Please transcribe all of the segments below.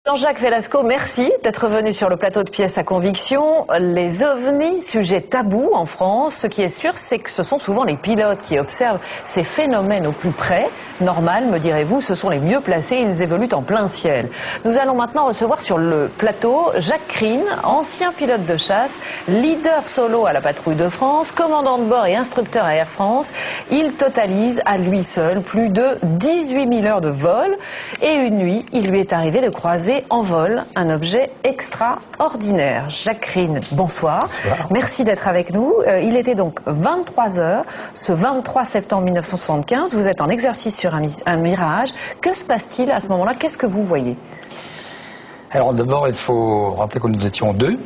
Jean-Jacques Velasco, merci d'être venu sur le plateau de Pièces à conviction. Les ovnis, sujet tabou en France. Ce qui est sûr, c'est que ce sont souvent les pilotes qui observent ces phénomènes au plus près. Normal, me direz-vous, ce sont les mieux placés, ils évoluent en plein ciel. Nous allons maintenant recevoir sur le plateau Jacques Crine, ancien pilote de chasse, leader solo à la patrouille de France, commandant de bord et instructeur à Air France. Il totalise à lui seul plus de 18 000 heures de vol. Et une nuit, il lui est arrivé de croiser en vol un objet extraordinaire. Jacques Crine, bonsoir. Bonsoir. Merci d'être avec nous. Il était donc 23 heures, ce 23 septembre 1975. Vous êtes en exercice sur un Mirage. Que se passe-t-il à ce moment-là? Qu'est-ce que vous voyez? Alors d'abord, il faut rappeler que nous étions deux.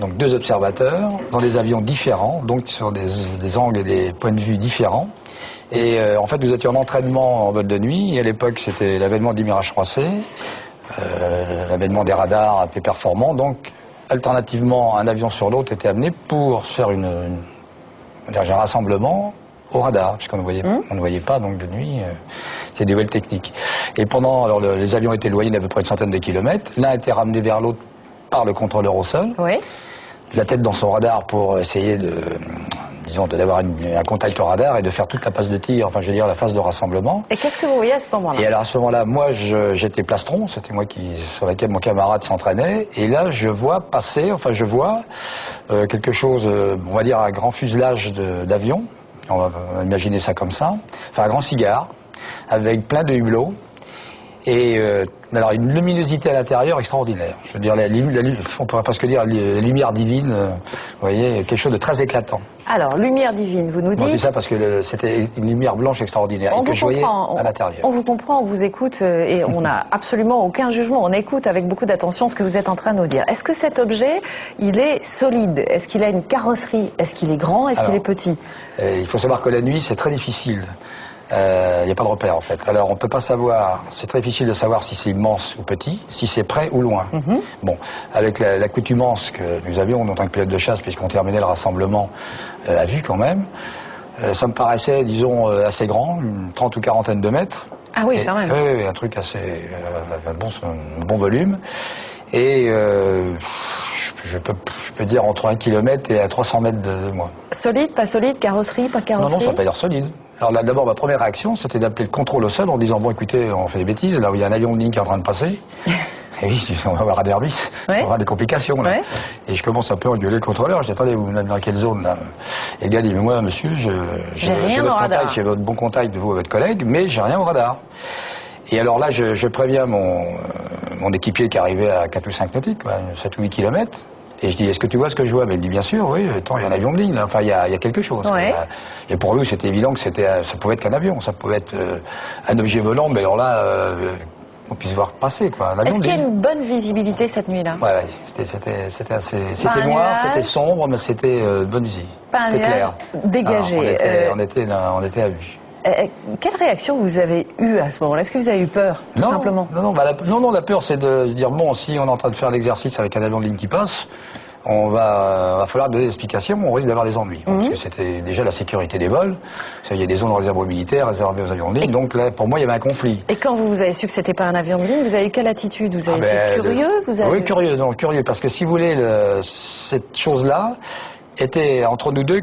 Donc deux observateurs dans des avions différents, donc sur des angles et des points de vue différents. Et en fait, nous étions en entraînement en vol de nuit. Et à l'époque, c'était l'avènement du Mirage 3C. L'avènement des radars peu performants, donc alternativement un avion sur l'autre était amené pour faire un rassemblement au radar, puisqu'on ne voyait pas donc de nuit, c'est des vols techniques. Et pendant, les avions étaient éloignés d'à peu près une centaine de kilomètres, l'un était ramené vers l'autre par le contrôleur au sol, oui. La tête dans son radar pour essayer d'avoir un contact au radar et de faire toute la passe de tir, enfin je veux dire la phase de rassemblement. Et qu'est-ce que vous voyez à ce moment-là? Et alors à ce moment-là, moi j'étais plastron, c'était moi sur laquelle mon camarade s'entraînait, et là je vois passer, quelque chose, on va dire un grand fuselage d'avion, on va imaginer ça comme ça, enfin un grand cigare, avec plein de hublots, et alors une luminosité à l'intérieur extraordinaire. Je veux dire, on pourrait presque dire la lumière divine, vous voyez, quelque chose de très éclatant. Alors, lumière divine, vous nous dites... On dit ça parce que c'était une lumière blanche extraordinaire et que je voyais à l'intérieur. On vous comprend, on vous écoute et on n'a absolument aucun jugement. On écoute avec beaucoup d'attention ce que vous êtes en train de nous dire. Est-ce que cet objet, il est solide? Est-ce qu'il a une carrosserie? Est-ce qu'il est grand? Est-ce qu'il est petit? Il faut savoir que la nuit, c'est très difficile. Il n'y a pas de repère en fait. Alors on peut pas savoir, c'est très difficile de savoir si c'est immense ou petit, si c'est près ou loin. Bon, avec l'accoutumance que nous avions en tant que pilote de chasse, puisqu'on terminait le rassemblement à vue quand même, ça me paraissait, disons, assez grand, une 30 ou 40 de mètres. Ah oui, quand même. Oui, un truc assez, un bon volume. Et je peux dire entre 1 km et à 300 mètres de moi. Solide, pas solide, carrosserie, pas carrosserie? Non, ça n'a pas l'air solide. Alors là, d'abord, ma première réaction, c'était d'appeler le contrôle au sol en disant, bon, écoutez, on fait des bêtises, là où il y a un avion de ligne qui est en train de passer. Et oui, on va avoir un airbus, on va avoir des complications, là. Ouais. Et je commence un peu à engueuler le contrôleur, je dis, attendez, vous venez dans quelle zone, là? Et le gars dit, mais moi, monsieur, j'ai votre bon contact de vous et votre collègue, mais j'ai rien au radar. Et alors là, je préviens mon équipier qui arrivait à 4 ou 5 nautiques, 7 ou 8 kilomètres. Et je dis, est-ce que tu vois ce que je vois? Mais il me dit, bien sûr, oui, attends, il y a un avion de ligne, là. Enfin, il y a quelque chose. Ouais. Et pour nous, c'était évident que ça pouvait être qu'un avion, ça pouvait être un objet volant, mais alors là, on puisse voir passer, quoi. Est-ce qu'il y a une bonne visibilité cette nuit-là? Ouais, c'était assez, c'était noir, c'était sombre, mais c'était bonne visie. C'était clair. Dégagé. On était à vue. Quelle réaction vous avez eue à ce moment-là? Est-ce que vous avez eu peur, tout simplement? Non, la peur, c'est de se dire, bon, si on est en train de faire l'exercice avec un avion de ligne qui passe, va falloir donner des explications, on risque d'avoir des ennuis. Parce que c'était déjà la sécurité des vols. Il y a des zones réservées aux militaires, réservées aux avions de ligne, donc là, pour moi, il y avait un conflit. Et quand vous avez su que c'était pas un avion de ligne, vous avez eu quelle attitude? Vous avez été curieux? Oui, curieux, parce que si vous voulez, cette chose-là était entre nous deux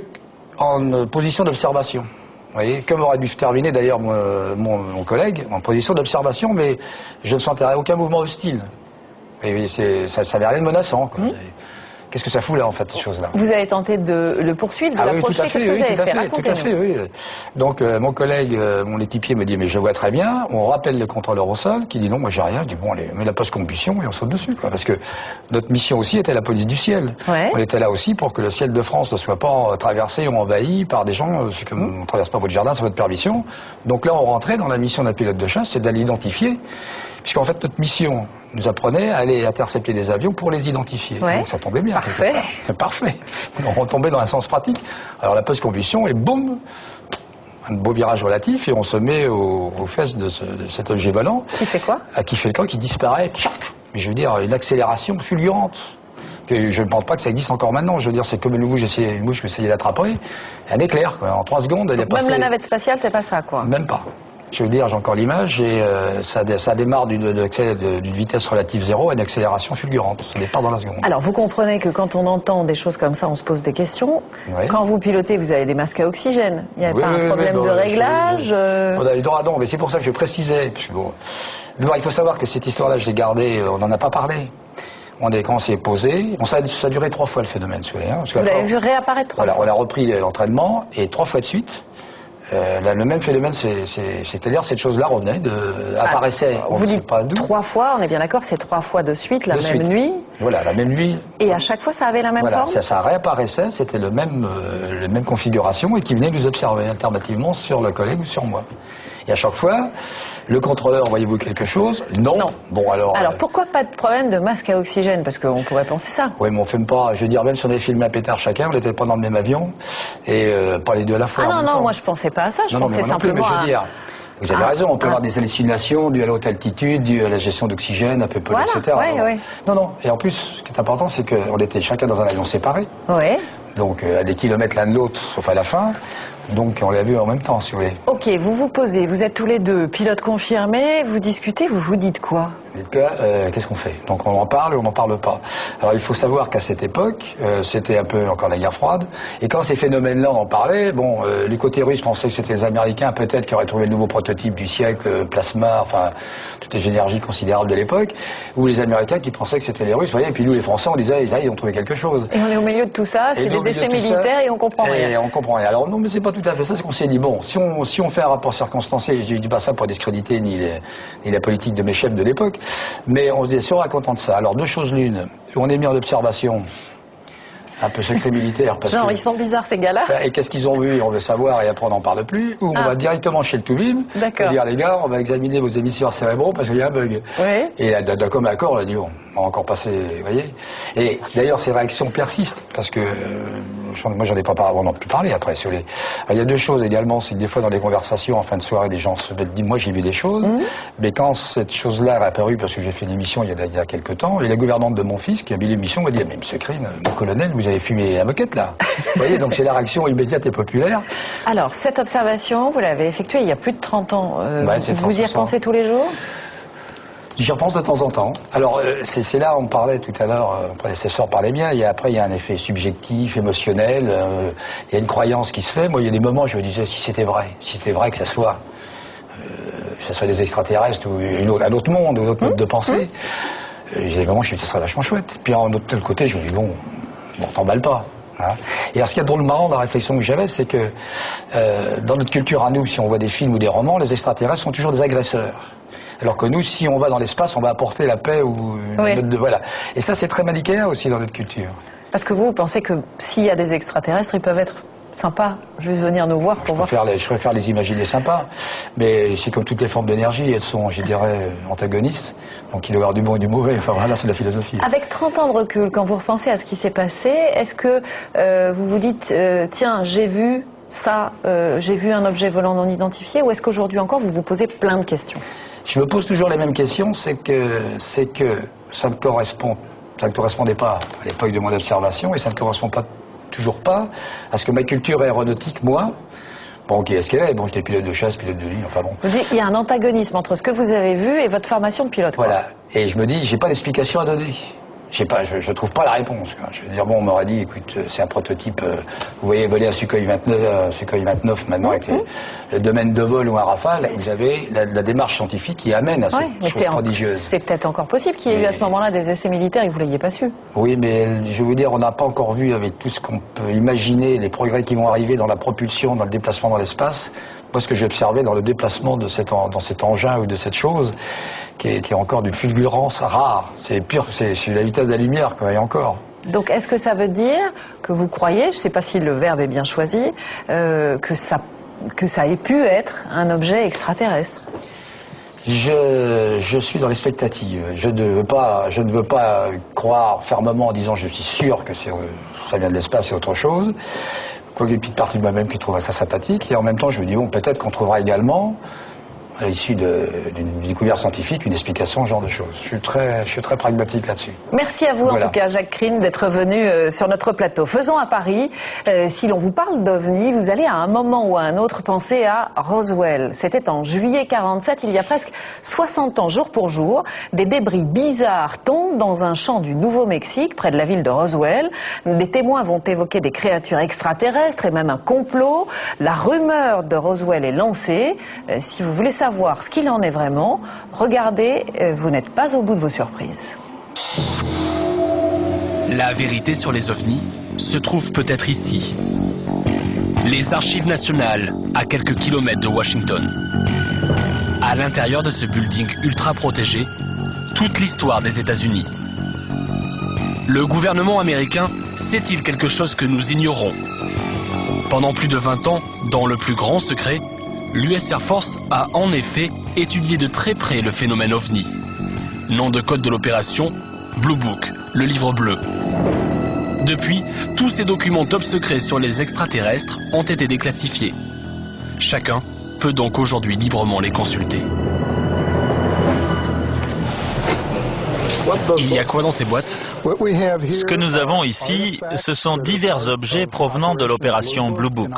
en position d'observation. Vous voyez, comme aurait dû terminer d'ailleurs mon collègue, en position d'observation, mais je ne sentais aucun mouvement hostile. Et ça n'avait rien de menaçant, quoi. Qu'est-ce que ça fout là, en fait, ces choses-là? Vous avez tenté de le poursuivre, de l'approcher? Qu'est-ce que vous avez fait? Tout à fait, oui. Donc, mon collègue, mon équipier me dit, mais je vois très bien. On rappelle le contrôleur au sol, qui dit non, moi j'ai rien. Je dis, bon, allez, on met la post-combustion et on saute dessus, quoi. Parce que notre mission aussi était la police du ciel. Ouais. On était là aussi pour que le ciel de France ne soit pas traversé ou envahi par des gens, comme on ne traverse pas votre jardin sans votre permission. Donc là, on rentrait dans la mission d'un pilote de chasse, c'est d'aller l'identifier. Puisqu'en fait, notre mission nous apprenait à aller intercepter des avions pour les identifier. Ouais. Donc ça tombait bien. Parfait. C'est parfait. On retombait dans un sens pratique. Alors la post-combustion et boum, un beau virage relatif et on se met aux fesses de cet objet volant. Qui fait quoi? Qui fait quoi? Qui disparaît. Je veux dire, une accélération fulgurante. Que je ne pense pas que ça existe encore maintenant. Je veux dire, c'est comme une mouche, je vais essayer d'attraper. Un éclair, quoi. En 3 secondes, elle est passée. Même la navette spatiale, c'est pas ça, quoi. Même pas. Je veux dire, j'ai encore l'image, et ça démarre d'une vitesse relative zéro à une accélération fulgurante. Ça départ dans la seconde. Alors, vous comprenez que quand on entend des choses comme ça, on se pose des questions. Oui. Quand vous pilotez, vous avez des masques à oxygène. Il n'y a pas un problème de réglage Non, mais c'est pour ça que je précisais. Bon, il faut savoir que cette histoire-là, je l'ai gardée, on n'en a pas parlé. Quand on s'est posé, ça a duré 3 fois le phénomène, si vous voulez. Vous l'avez vu réapparaître 3 fois. On a repris l'entraînement, et 3 fois de suite. Le même phénomène, c'est-à-dire cette chose-là revenait, apparaissait. Vous dites pas d'où. 3 fois, on est bien d'accord, c'est 3 fois de suite, la même nuit. Voilà, la même nuit. Et à chaque fois, ça avait la même forme. Ça réapparaissait, c'était la même configuration, et qui venait nous observer alternativement sur le collègue ou sur moi. Et à chaque fois, le contrôleur, voyez-vous quelque chose? Non. Bon, alors pourquoi pas de problème de masque à oxygène? Parce qu'on pourrait penser ça. Oui, mais on fait pas. Je veux dire, même si on avait filmé un pétard chacun, on n'était pas dans le même avion, et pas les deux à la fois. Ah non, moi je pensais pas à ça. Je pensais simplement à... Vous avez raison, on peut avoir des hallucinations dues à la haute altitude, dues à la gestion d'oxygène, un peu peu, etc. Non. Et en plus, ce qui est important, c'est qu'on était chacun dans un avion séparé. Oui. Donc, à des kilomètres l'un de l'autre, sauf à la fin. Donc, on l'a vu en même temps, si vous voulez. Ok, vous vous posez, vous êtes tous les deux pilotes confirmés, vous discutez, vous vous dites quoi? Qu'est-ce qu'on fait? Donc on en parle ou on n'en parle pas. Alors il faut savoir qu'à cette époque, c'était un peu encore la guerre froide, et quand ces phénomènes-là on en parlait, les côtés russes pensaient que c'était les Américains peut-être qui auraient trouvé le nouveau prototype du siècle, plasma, enfin toutes les énergies considérables de l'époque, ou les Américains qui pensaient que c'était les Russes, vous voyez, et puis nous les Français on disait ils ont trouvé quelque chose. Et on est au milieu de tout ça, c'est des essais militaires et on comprend rien. Et on comprend rien. Alors non, mais c'est pas tout à fait ça, c'est qu'on s'est dit bon, si on fait un rapport circonstancié, et je dis pas ça pour discréditer ni la politique de mes chefs de l'époque, mais on se dit, si on raconte de ça, alors 2 choses l'une, on est mis en observation, un peu secret militaire. Ils sont bizarres ces gars-là. Et qu'est-ce qu'ils ont vu? On veut savoir et après on n'en parle plus. Ou on va directement chez le Toubib, et dire les gars, on va examiner vos émissaires cérébraux parce qu'il y a un bug. Oui. Et d'un commun accord, on a dit bon, on va encore passer, vous voyez. Et d'ailleurs ces réactions persistent parce que moi j'en ai pas pu parler après. Il y a 2 choses également, c'est que des fois dans les conversations en fin de soirée, des gens se disent moi j'ai vu des choses, mais quand cette chose-là est apparue, parce que j'ai fait une émission il y a quelques temps, et la gouvernante de mon fils qui a vu l'émission m'a dit mais monsieur Crine, mon colonel, vous avez fumé la moquette là. Vous voyez, donc c'est la réaction immédiate et populaire. Alors cette observation, vous l'avez effectuée il y a plus de 30 ans. Vous y repensez tous les jours? J'y repense de temps en temps. Alors, c'est là, on parlait tout à l'heure, mon prédécesseur parlait bien, après il y a un effet subjectif, émotionnel, il y a une croyance qui se fait. Moi, il y a des moments, je me disais, si c'était vrai que ça soit des extraterrestres ou un autre monde, ou un autre mode de pensée, il y a des moments, je me dis, ça serait vachement chouette. Puis, de l'autre côté, je me dis, bon, t'emballes pas. Hein. Et alors, ce qui est drôle marrant, la réflexion que j'avais, c'est que dans notre culture à nous, si on voit des films ou des romans, les extraterrestres sont toujours des agresseurs. Alors que nous, si on va dans l'espace, on va apporter la paix ou voilà. Et ça, c'est très manichéen aussi dans notre culture. Parce que vous pensez que s'il y a des extraterrestres, ils peuvent être sympas, juste venir nous voir pour voir. Je préfère les imaginer sympas, mais c'est comme toutes les formes d'énergie, elles sont, je dirais, antagonistes. Donc il doit y avoir du bon et du mauvais. Enfin voilà, c'est la philosophie. Avec 30 ans de recul, quand vous repensez à ce qui s'est passé, est-ce que vous vous dites, tiens, j'ai vu ça, j'ai vu un objet volant non identifié, ou est-ce qu'aujourd'hui encore vous vous posez plein de questions? Je me pose toujours les mêmes questions, c'est que ça ne correspondait pas à l'époque de mon observation, et ça ne correspond toujours pas à ce que ma culture aéronautique, moi, bon, qui est ce qu'elle est, bon, j'étais pilote de chasse, pilote de ligne, enfin bon. Vous dites, il y a un antagonisme entre ce que vous avez vu et votre formation de pilote. Voilà, et je me dis, j'ai pas d'explication à donner. Je trouve pas la réponse. Je veux dire, bon, on m'aurait dit, écoute, c'est un prototype, vous voyez voler un Sukhoi 29 maintenant avec le domaine de vol ou un Rafale, vous avez la démarche scientifique qui amène à cette chose prodigieuse. C'est peut-être encore possible qu'il y ait eu à ce moment-là des essais militaires et que vous l'ayez pas su. Oui, mais je veux dire, on n'a pas encore vu avec tout ce qu'on peut imaginer, les progrès qui vont arriver dans la propulsion, dans le déplacement dans l'espace. Moi, ce que j'ai observé dans le déplacement de dans cet engin ou de cette chose, qui est encore d'une fulgurance rare. C'est pur, c'est la vitesse de la lumière, quoi, et encore. Donc, est-ce que ça veut dire que vous croyez, je ne sais pas si le verbe est bien choisi, que ça ait pu être un objet extraterrestre? Je suis dans l'expectative. Je ne veux pas croire fermement en disant je suis sûr que ça vient de l'espace, c'est autre chose. Quoique une petite partie de moi-même qui trouve ça sympathique. Et en même temps, je me dis, bon, peut-être qu'on trouvera également à l'issue d'une découverte scientifique, une explication, ce genre de choses. Je suis très pragmatique là-dessus. Merci à vous, en tout cas, Jacques Krinn, d'être venu sur notre plateau. Faisons à Paris. Si l'on vous parle d'OVNI, vous allez à un moment ou à un autre penser à Roswell. C'était en juillet 47, il y a presque 60 ans, jour pour jour. Des débris bizarres tombent dans un champ du Nouveau-Mexique, près de la ville de Roswell. Des témoins vont évoquer des créatures extraterrestres et même un complot. La rumeur de Roswell est lancée. Si vous voulez savoir ce qu'il en est vraiment, regardez, vous n'êtes pas au bout de vos surprises. La vérité sur les ovnis se trouve peut-être ici. Les Archives nationales, à quelques kilomètres de Washington. À l'intérieur de ce building ultra protégé, toute l'histoire des États-Unis. Le gouvernement américain sait-il quelque chose que nous ignorons? Pendant plus de 20 ans, dans le plus grand secret, l'US Air Force a en effet étudié de très près le phénomène OVNI. Nom de code de l'opération, Blue Book, le livre bleu. Depuis, tous ces documents top secrets sur les extraterrestres ont été déclassifiés. Chacun peut donc aujourd'hui librement les consulter. Il y a quoi dans ces boîtes? Ce que nous avons ici, ce sont divers objets provenant de l'opération Blue Book.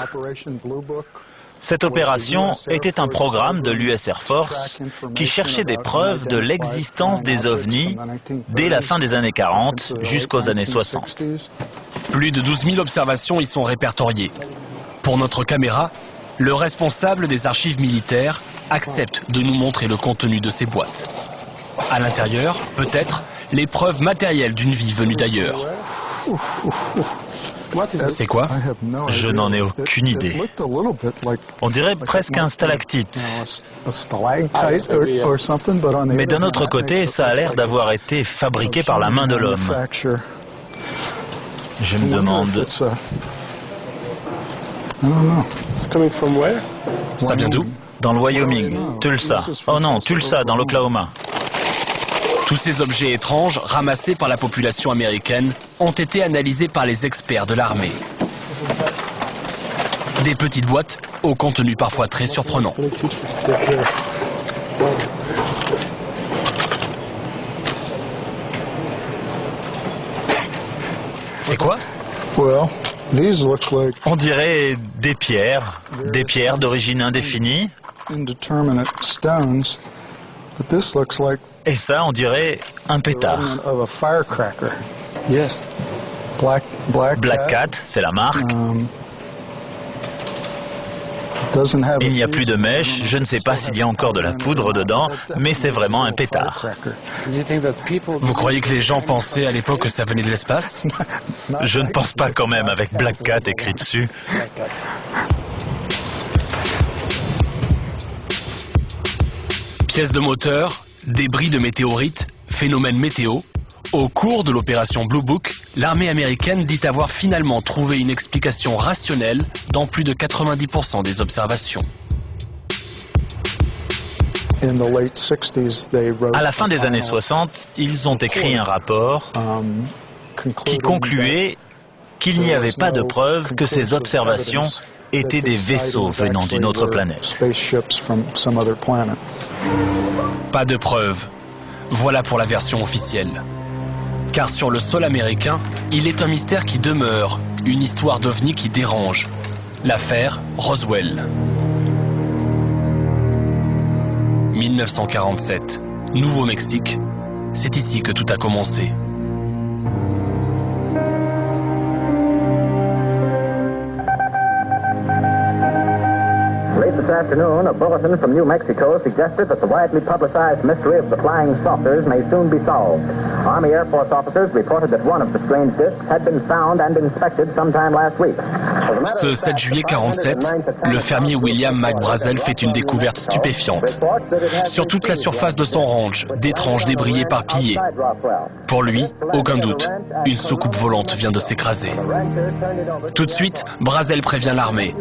Cette opération était un programme de l'US Air Force qui cherchait des preuves de l'existence des ovnis dès la fin des années 40 jusqu'aux années 60. Plus de 12 000 observations y sont répertoriées. Pour notre caméra, le responsable des archives militaires accepte de nous montrer le contenu de ces boîtes. À l'intérieur, peut-être, les preuves matérielles d'une vie venue d'ailleurs. C'est quoi? Je n'en ai aucune idée. On dirait presque un stalactite. Mais d'un autre côté, ça a l'air d'avoir été fabriqué par la main de l'homme. Je me demande... Ça vient d'où? Dans le Wyoming, Tulsa. Oh non, Tulsa, dans l'Oklahoma. Tous ces objets étranges, ramassés par la population américaine, ont été analysés par les experts de l'armée. Des petites boîtes au contenu parfois très surprenant. C'est quoi? On dirait des pierres d'origine indéfinie. Et ça, on dirait un pétard. Black Cat, c'est la marque. Il n'y a plus de mèche, je ne sais pas s'il y a encore de la poudre dedans, mais c'est vraiment un pétard. Vous croyez que les gens pensaient à l'époque que ça venait de l'espace? Je ne pense pas quand même avec Black Cat écrit dessus. Pièces de moteur, débris de météorites, phénomènes météo. Au cours de l'opération Blue Book, l'armée américaine dit avoir finalement trouvé une explication rationnelle dans plus de 90% des observations. À la fin des années 60, ils ont écrit un rapport qui concluait qu'il n'y avait pas de preuve que ces observations étaient des vaisseaux venant d'une autre planète. Pas de preuve. Voilà pour la version officielle. Car sur le sol américain, il est un mystère qui demeure, une histoire d'OVNI qui dérange. L'affaire Roswell. 1947, Nouveau-Mexique. C'est ici que tout a commencé. This afternoon, a bulletin from New Mexico suggested that the widely publicized mystery of the flying saucers may soon be solved. Army Air Force officers reported that one of the strange discs had been found and inspected sometime last week. Ce 7 juillet 47, le fermier William McBrazel fait une découverte stupéfiante. Sur toute la surface de son ranch, d'étranges débris éparpillés. Pour lui, aucun doute, une soucoupe volante vient de s'écraser. Tout de suite, Brazel prévient l'armée.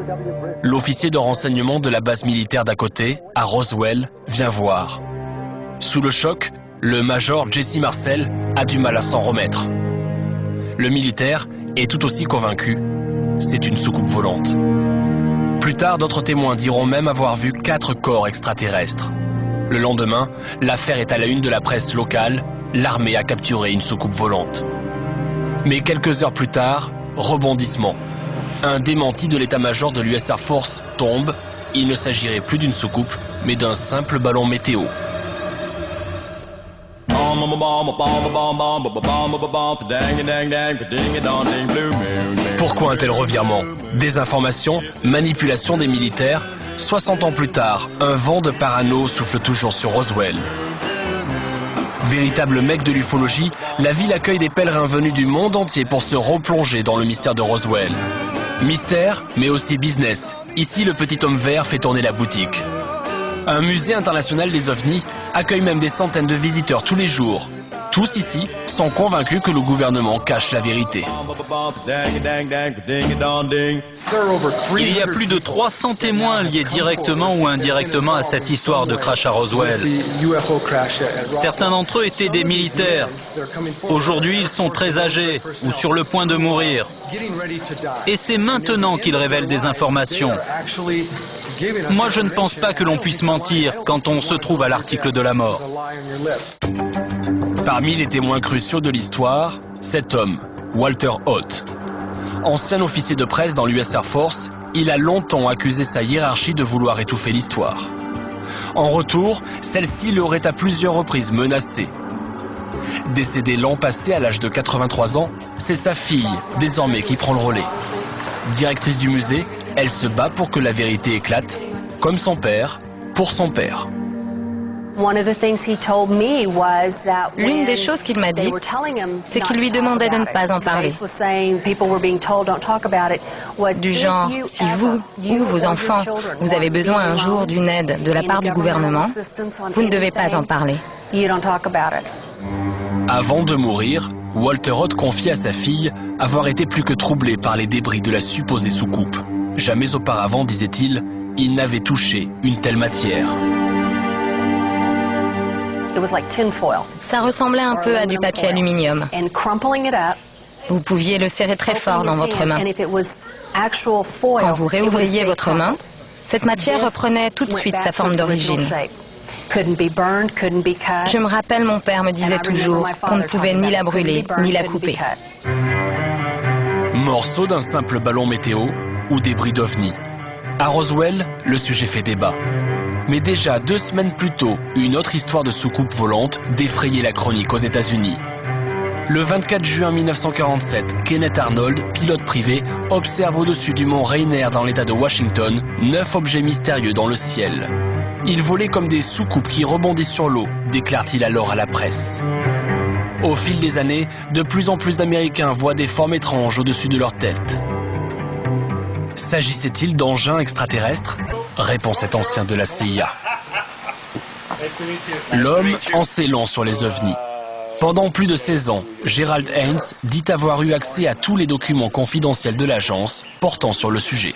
L'officier de renseignement de la base militaire d'à côté, à Roswell, vient voir. Sous le choc, le major Jesse Marcel a du mal à s'en remettre. Le militaire est tout aussi convaincu, c'est une soucoupe volante. Plus tard, d'autres témoins diront même avoir vu 4 corps extraterrestres. Le lendemain, l'affaire est à la une de la presse locale. L'armée a capturé une soucoupe volante. Mais quelques heures plus tard, rebondissement. Un démenti de l'état-major de l'US Air Force tombe. Il ne s'agirait plus d'une soucoupe, mais d'un simple ballon météo. Pourquoi un tel revirement? Désinformation, manipulation des militaires. 60 ans plus tard, un vent de parano souffle toujours sur Roswell. Véritable mecque de l'ufologie, la ville accueille des pèlerins venus du monde entier pour se replonger dans le mystère de Roswell. Mystère, mais aussi business. Ici, le petit homme vert fait tourner la boutique. Un musée international des ovnis accueille même des centaines de visiteurs tous les jours. Tous ici sont convaincus que le gouvernement cache la vérité. Il y a plus de 300 témoins liés directement ou indirectement à cette histoire de crash à Roswell. Certains d'entre eux étaient des militaires. Aujourd'hui, ils sont très âgés ou sur le point de mourir. Et c'est maintenant qu'ils révèlent des informations. Moi, je ne pense pas que l'on puisse mentir quand on se trouve à l'article de la mort. Parmi les témoins cruciaux de l'histoire, cet homme, Walter Haut. Ancien officier de presse dans l'US Air Force, il a longtemps accusé sa hiérarchie de vouloir étouffer l'histoire. En retour, celle-ci l'aurait à plusieurs reprises menacé. Décédée l'an passé à l'âge de 83 ans, c'est sa fille, désormais, qui prend le relais. Directrice du musée, elle se bat pour que la vérité éclate, comme son père, pour son père. L'une des choses qu'il m'a dites, c'est qu'il lui demandait de ne pas en parler. Du genre, si vous ou vos enfants, vous avez besoin un jour d'une aide de la part du gouvernement, vous ne devez pas en parler. Avant de mourir, Walter Haut confie à sa fille avoir été plus que troublé par les débris de la supposée soucoupe. Jamais auparavant, disait-il, il n'avait touché une telle matière. Ça ressemblait un peu à du papier aluminium. Vous pouviez le serrer très fort dans votre main. Quand vous réouvriez votre main, cette matière reprenait tout de suite sa forme d'origine. Je me rappelle, mon père me disait toujours qu'on ne pouvait ni la brûler, ni la couper. Morceau d'un simple ballon météo ou débris d'ovni. À Roswell, le sujet fait débat. Mais déjà 2 semaines plus tôt, une autre histoire de soucoupe volante défrayait la chronique aux États-Unis. Le 24 juin 1947, Kenneth Arnold, pilote privé, observe au-dessus du mont Rainier dans l'État de Washington 9 objets mystérieux dans le ciel. Ils volaient comme des soucoupes qui rebondissent sur l'eau, déclare-t-il alors à la presse. Au fil des années, de plus en plus d'Américains voient des formes étranges au-dessus de leur tête. S'agissait-il d'engins extraterrestres? Répond cet ancien de la CIA. L'homme en sait long sur les ovnis. Pendant plus de 16 ans, Gerald Haynes dit avoir eu accès à tous les documents confidentiels de l'agence portant sur le sujet.